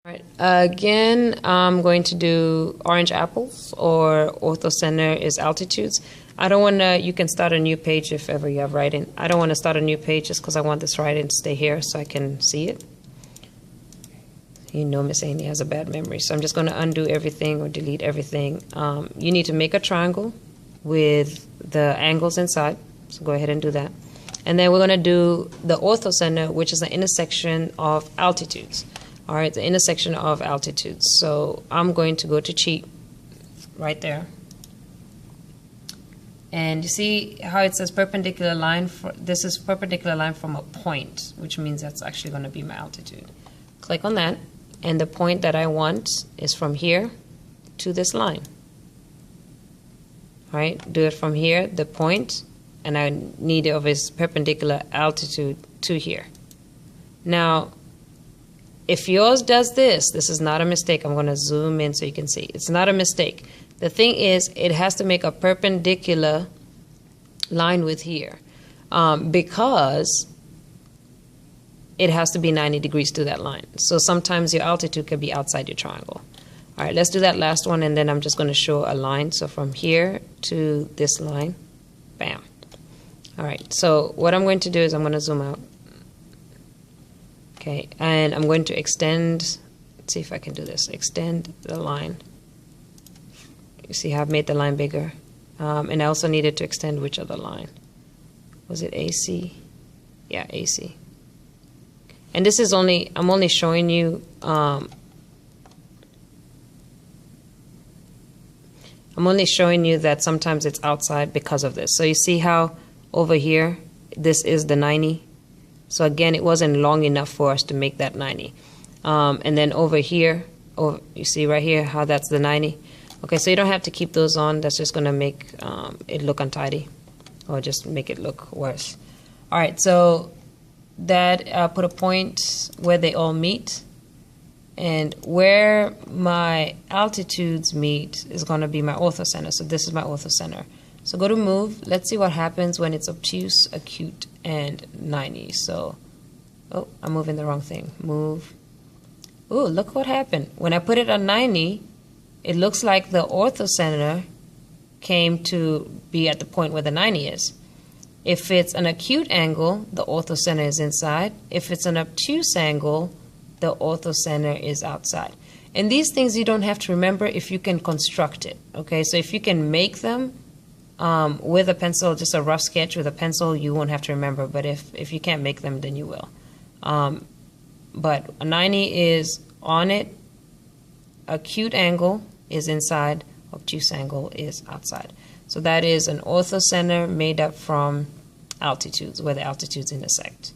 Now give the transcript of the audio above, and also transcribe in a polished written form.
All right, again, I'm going to do orange apples, or orthocenter is altitudes. I don't want to, you can start a new page if ever you have writing. I don't want to start a new page just because I want this writing to stay here so I can see it. You know Miss Amy has a bad memory, so I'm just going to undo everything or delete everything. You need to make a triangle with the angles inside, so go ahead and do that. And then we're going to do the orthocenter, which is the intersection of altitudes. All right, the intersection of altitudes. So I'm going to go to cheat right there. And you see how it says perpendicular line? This is perpendicular line from a point, which means that's actually going to be my altitude. Click on that, and the point that I want is from here to this line. All right, do it from here, the point, and I need it of its perpendicular altitude to here. Now, if yours does this, this is not a mistake. I'm going to zoom in so you can see. It's not a mistake. The thing is, it has to make a perpendicular line with here because it has to be 90 degrees to that line. So sometimes your altitude could be outside your triangle. All right, let's do that last one, and then I'm just going to show a line. So from here to this line, bam. All right, so what I'm going to do is I'm going to zoom out. Okay, and I'm going to extend, let's see if I can do this, extend the line. You see how I've made the line bigger. And I also needed to extend which other line? Was it AC? Yeah, AC. And this is only, I'm only showing you, I'm only showing you that sometimes it's outside because of this. So you see how over here, this is the 90. So again, it wasn't long enough for us to make that 90. And then over here, you see right here how that's the 90. Okay, so you don't have to keep those on. That's just going to make it look untidy or just make it look worse. All right, so that put a point where they all meet. And where my altitudes meet is going to be my orthocenter. So this is my orthocenter. So go to move. Let's see what happens when it's obtuse, acute, and 90. So, oh, I'm moving the wrong thing. Move. Oh, look what happened. When I put it on 90, it looks like the orthocenter came to be at the point where the 90 is. If it's an acute angle, the orthocenter is inside. If it's an obtuse angle, the orthocenter is outside. And these things you don't have to remember if you can construct it. Okay, so if you can make them with a pencil, just a rough sketch with a pencil, you won't have to remember. But if you can't make them, then you will. But a 90 is on it. Acute angle is inside. Obtuse angle is outside. So that is an orthocenter made up from altitudes, where the altitudes intersect.